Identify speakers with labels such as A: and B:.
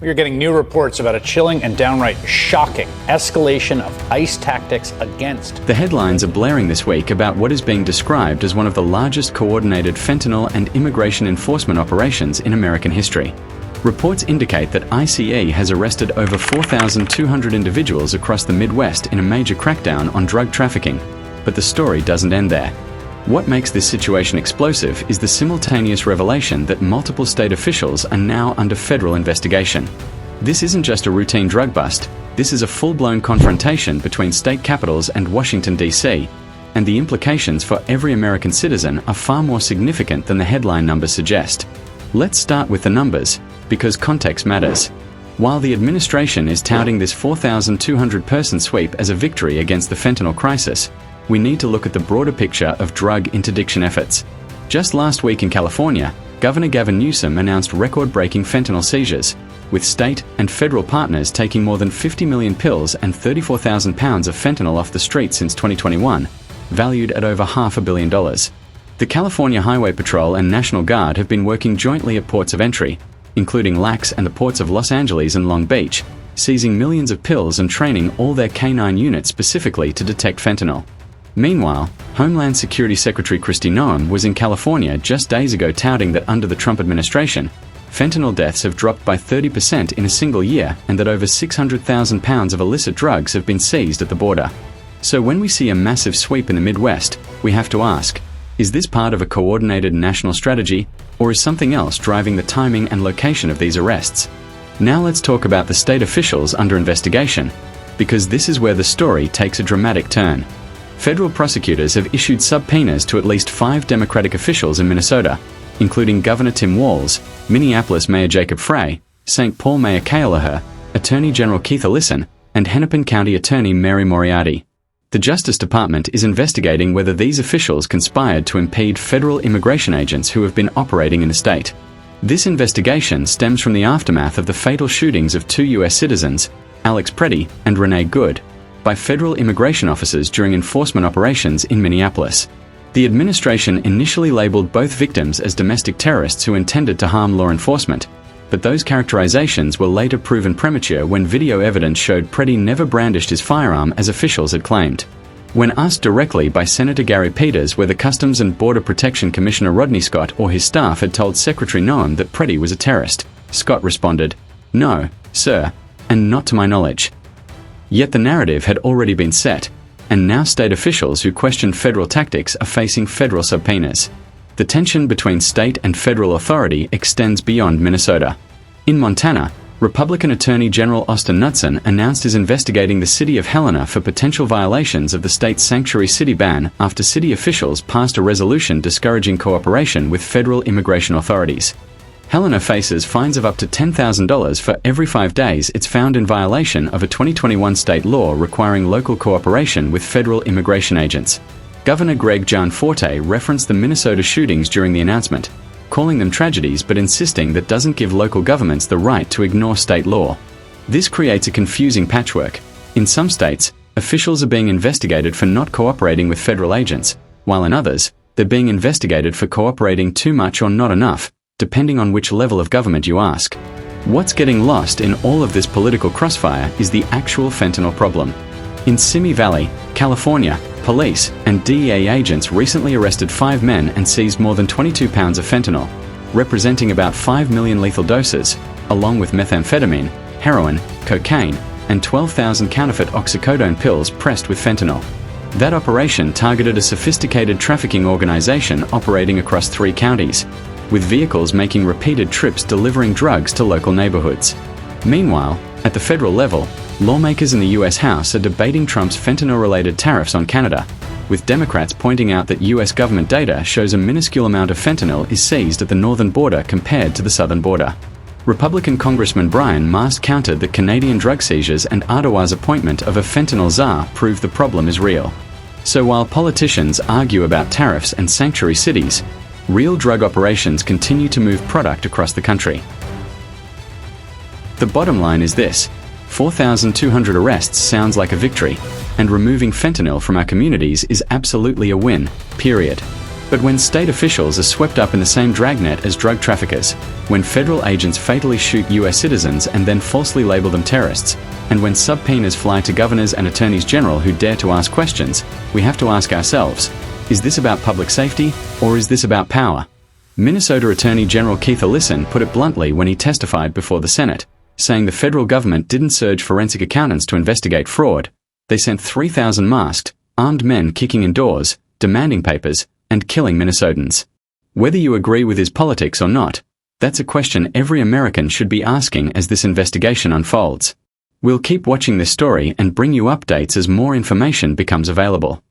A: We are getting new reports about a chilling and downright shocking escalation of ICE tactics against.
B: The headlines are blaring this week about what is being described as one of the largest coordinated fentanyl and immigration enforcement operations in American history. Reports indicate that ICE has arrested over 4,200 individuals across the Midwest in a major crackdown on drug trafficking. But the story doesn't end there. What makes this situation explosive is the simultaneous revelation that multiple state officials are now under federal investigation. This isn't just a routine drug bust, this is a full-blown confrontation between state capitals and Washington, D.C., and the implications for every American citizen are far more significant than the headline numbers suggest. Let's start with the numbers, because context matters. While the administration is touting this 4,200-person sweep as a victory against the fentanyl crisis, we need to look at the broader picture of drug interdiction efforts. Just last week in California, Governor Gavin Newsom announced record-breaking fentanyl seizures, with state and federal partners taking more than 50 million pills and 34,000 pounds of fentanyl off the street since 2021, valued at over $500 million. The California Highway Patrol and National Guard have been working jointly at ports of entry, including LAX and the ports of Los Angeles and Long Beach, seizing millions of pills and training all their K-9 units specifically to detect fentanyl. Meanwhile, Homeland Security Secretary Kristi Noem was in California just days ago touting that under the Trump administration, fentanyl deaths have dropped by 30% in a single year and that over 600,000 pounds of illicit drugs have been seized at the border. So when we see a massive sweep in the Midwest, we have to ask, is this part of a coordinated national strategy, or is something else driving the timing and location of these arrests? Now let's talk about the state officials under investigation, because this is where the story takes a dramatic turn. Federal prosecutors have issued subpoenas to at least 5 Democratic officials in Minnesota, including Governor Tim Walz, Minneapolis Mayor Jacob Frey, St. Paul Mayor Kaylaher, Attorney General Keith Ellison, and Hennepin County Attorney Mary Moriarty. The Justice Department is investigating whether these officials conspired to impede federal immigration agents who have been operating in the state. This investigation stems from the aftermath of the fatal shootings of 2 U.S. citizens, Alex Preddy and Renee Good, by federal immigration officers during enforcement operations in Minneapolis. The administration initially labeled both victims as domestic terrorists who intended to harm law enforcement, but those characterizations were later proven premature when video evidence showed Preddy never brandished his firearm as officials had claimed. When asked directly by Senator Gary Peters whether Customs and Border Protection Commissioner Rodney Scott or his staff had told Secretary Noem that Preddy was a terrorist, Scott responded, "No, sir, and not to my knowledge." Yet the narrative had already been set, and now state officials who questioned federal tactics are facing federal subpoenas. The tension between state and federal authority extends beyond Minnesota. In Montana, Republican Attorney General Austin Knudsen announced is investigating the city of Helena for potential violations of the state's sanctuary city ban after city officials passed a resolution discouraging cooperation with federal immigration authorities. Helena faces fines of up to $10,000 for every 5 days it's found in violation of a 2021 state law requiring local cooperation with federal immigration agents. Governor Greg Gianforte referenced the Minnesota shootings during the announcement, calling them tragedies but insisting that doesn't give local governments the right to ignore state law. This creates a confusing patchwork. In some states, officials are being investigated for not cooperating with federal agents, while in others, they're being investigated for cooperating too much or not enough, depending on which level of government you ask. What's getting lost in all of this political crossfire is the actual fentanyl problem. In Simi Valley, California, police and DEA agents recently arrested 5 men and seized more than 22 pounds of fentanyl, representing about 5 million lethal doses, along with methamphetamine, heroin, cocaine, and 12,000 counterfeit oxycodone pills pressed with fentanyl. That operation targeted a sophisticated trafficking organization operating across 3 counties, with vehicles making repeated trips delivering drugs to local neighborhoods. Meanwhile, at the federal level, lawmakers in the U.S. House are debating Trump's fentanyl-related tariffs on Canada, with Democrats pointing out that U.S. government data shows a minuscule amount of fentanyl is seized at the northern border compared to the southern border. Republican Congressman Brian Mast countered that Canadian drug seizures and Ottawa's appointment of a fentanyl czar prove the problem is real. So while politicians argue about tariffs and sanctuary cities, real drug operations continue to move product across the country. The bottom line is this: 4,200 arrests sounds like a victory, and removing fentanyl from our communities is absolutely a win, period. But when state officials are swept up in the same dragnet as drug traffickers, when federal agents fatally shoot US citizens and then falsely label them terrorists, and when subpoenas fly to governors and attorneys general who dare to ask questions, we have to ask ourselves, is this about public safety or is this about power? Minnesota Attorney General Keith Ellison put it bluntly when he testified before the Senate, saying the federal government didn't surge forensic accountants to investigate fraud. They sent 3,000 masked, armed men kicking in doors, demanding papers, and killing Minnesotans. Whether you agree with his politics or not, that's a question every American should be asking as this investigation unfolds. We'll keep watching this story and bring you updates as more information becomes available.